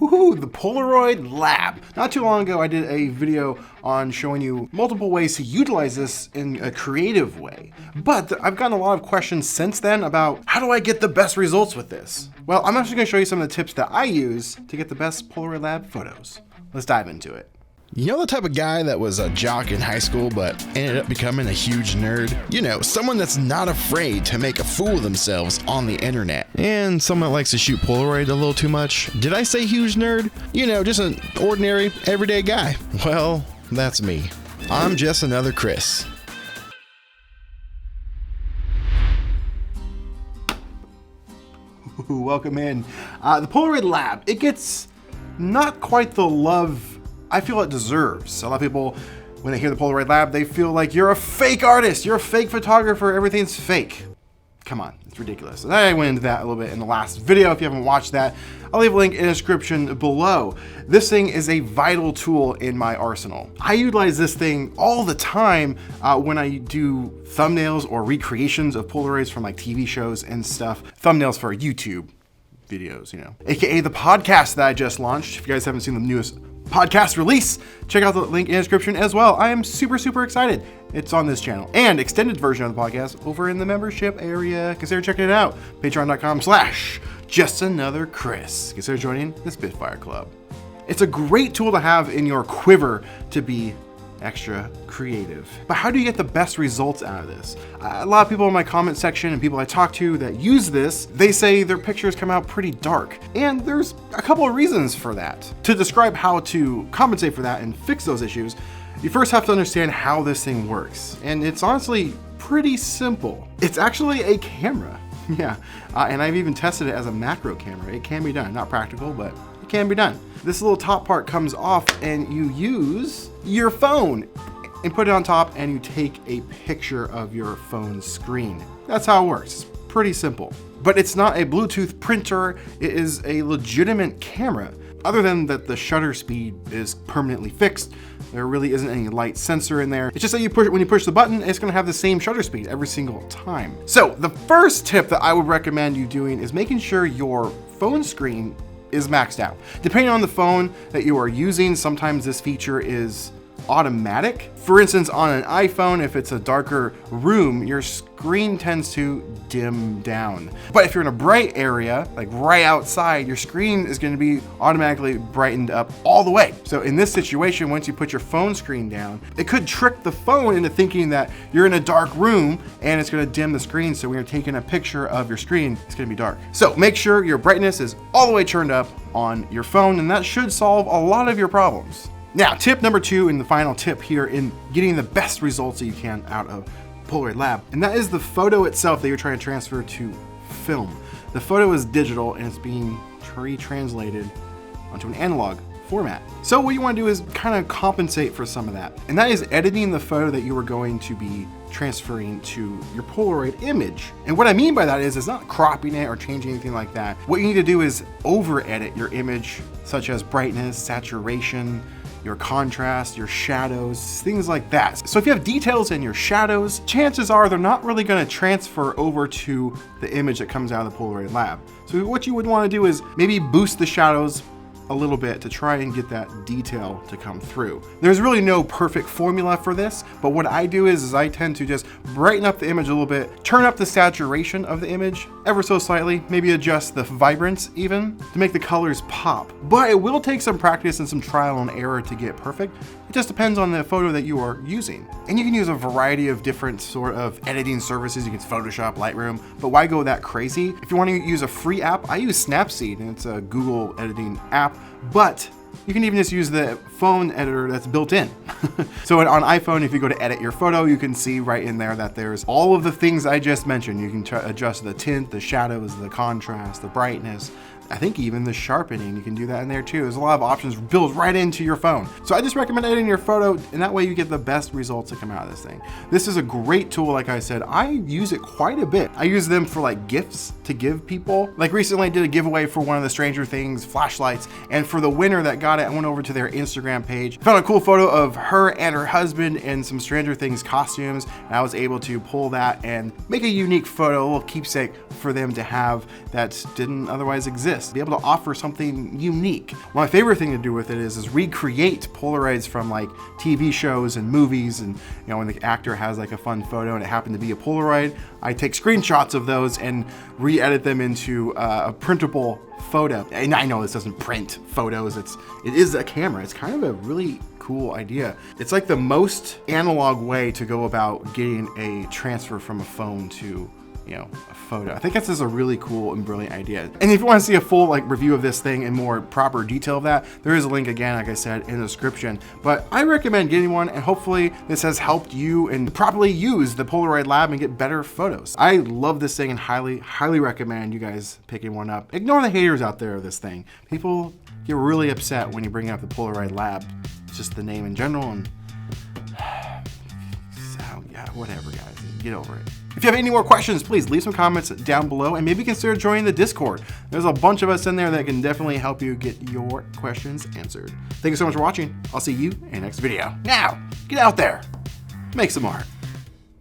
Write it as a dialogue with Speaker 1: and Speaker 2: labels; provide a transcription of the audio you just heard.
Speaker 1: Woohoo, the Polaroid Lab. Not too long ago, I did a video on showing you multiple ways to utilize this in a creative way. But I've gotten a lot of questions since then about how do I get the best results with this? Well, I'm actually gonna show you some of the tips that I use to get the best Polaroid Lab photos. Let's dive into it.
Speaker 2: You know the type of guy that was a jock in high school but ended up becoming a huge nerd? You know, someone that's not afraid to make a fool of themselves on the internet. And someone that likes to shoot Polaroid a little too much. Did I say huge nerd? You know, just an ordinary, everyday guy. Well, that's me. I'm just another Chris.
Speaker 1: Welcome in. The Polaroid Lab, it gets not quite the love I feel it deserves. A lot of people, when they hear the Polaroid Lab, they feel like you're a fake artist, you're a fake photographer, everything's fake. Come on, it's ridiculous. And I went into that a little bit in the last video. If you haven't watched that, I'll leave a link in the description below. This thing is a vital tool in my arsenal. I utilize this thing all the time when I do thumbnails or recreations of Polaroids from like TV shows and stuff. Thumbnails for YouTube videos, you know. AKA the podcast that I just launched. If you guys haven't seen the newest podcast release, check out the link in the description as well. I am super excited. It's on this channel and extended version of the podcast over in the membership area. Consider checking it out. Patreon.com/justanotherchris. Consider joining the Spitfire Club. It's a great tool to have in your quiver to be extra creative. But how do you get the best results out of this? A lot of people in my comment section and people I talk to that use this, they say their pictures come out pretty dark. And there's a couple of reasons for that. To describe how to compensate for that and fix those issues, you first have to understand how this thing works. And it's honestly pretty simple. It's actually a camera. Yeah, and I've even tested it as a macro camera. It can be done, not practical, but it can be done. This little top part comes off and you use your phone and put it on top and you take a picture of your phone screen. That's how it works. It's pretty simple. But it's not a Bluetooth printer. It is a legitimate camera. Other than that the shutter speed is permanently fixed, there really isn't any light sensor in there. It's just that when you push the button, it's gonna have the same shutter speed every single time. So the first tip that I would recommend you doing is making sure your phone screen is maxed out. Depending on the phone that you are using, sometimes this feature is automatic. For instance, on an iPhone, if it's a darker room, your screen tends to dim down. But if you're in a bright area, like right outside, your screen is going to be automatically brightened up all the way. So in this situation, once you put your phone screen down, it could trick the phone into thinking that you're in a dark room and it's going to dim the screen. So when you're taking a picture of your screen, it's going to be dark. So make sure your brightness is all the way turned up on your phone, and that should solve a lot of your problems. Now, tip number 2, and the final tip here in getting the best results that you can out of Polaroid Lab, and that is the photo itself that you're trying to transfer to film. The photo is digital and it's being retranslated onto an analog format. So what you want to do is kind of compensate for some of that, and that is editing the photo that you are going to be transferring to your Polaroid image. And what I mean by that is it's not cropping it or changing anything like that. What you need to do is over edit your image, such as brightness, saturation, your contrast, your shadows, things like that. So if you have details in your shadows, chances are they're not really going to transfer over to the image that comes out of the Polaroid Lab. So what you would want to do is maybe boost the shadows a little bit to try and get that detail to come through. There's really no perfect formula for this, but what I do is I tend to just brighten up the image a little bit, turn up the saturation of the image ever so slightly, maybe adjust the vibrance even to make the colors pop. But it will take some practice and some trial and error to get perfect. It just depends on the photo that you are using. And you can use a variety of different sort of editing services. You can Photoshop, Lightroom, but why go that crazy? If you want to use a free app, I use Snapseed, and it's a Google editing app, but you can even just use the phone editor that's built in. So on iPhone, if you go to edit your photo, you can see right in there that there's all of the things I just mentioned. You can adjust the tint, the shadows, the contrast, the brightness, I think even the sharpening, you can do that in there too. There's a lot of options built right into your phone. So I just recommend editing your photo, and that way you get the best results that come out of this thing. This is a great tool, like I said. I use it quite a bit. I use them for like gifts to give people. Like recently I did a giveaway for one of the Stranger Things flashlights, and for the winner that got it, I went over to their Instagram page, found a cool photo of her and her husband in some Stranger Things costumes, and I was able to pull that and make a unique photo, a little keepsake for them to have that didn't otherwise exist. this, be able to offer something unique. My favorite thing to do with it is recreate Polaroids from like TV shows and movies, and when the actor has like a fun photo and it happened to be a Polaroid, I take screenshots of those and re-edit them into a printable photo. And I know this doesn't print photos, it is a camera. It's kind of a really cool idea. It's like the most analog way to go about getting a transfer from a phone to a photo. I think that's just a really cool and brilliant idea. And if you want to see a full review of this thing in more proper detail of that, there is a link again, like I said, in the description. But I recommend getting one, and hopefully this has helped you and properly use the Polaroid Lab and get better photos. I love this thing and highly recommend you guys picking one up. Ignore the haters out there of this thing. People get really upset when you bring up the Polaroid Lab. It's just the name in general, and so yeah, whatever guys, get over it. If you have any more questions, please leave some comments down below and maybe consider joining the Discord. There's a bunch of us in there that can definitely help you get your questions answered. Thank you so much for watching. I'll see you in the next video. Now, get out there, make some art.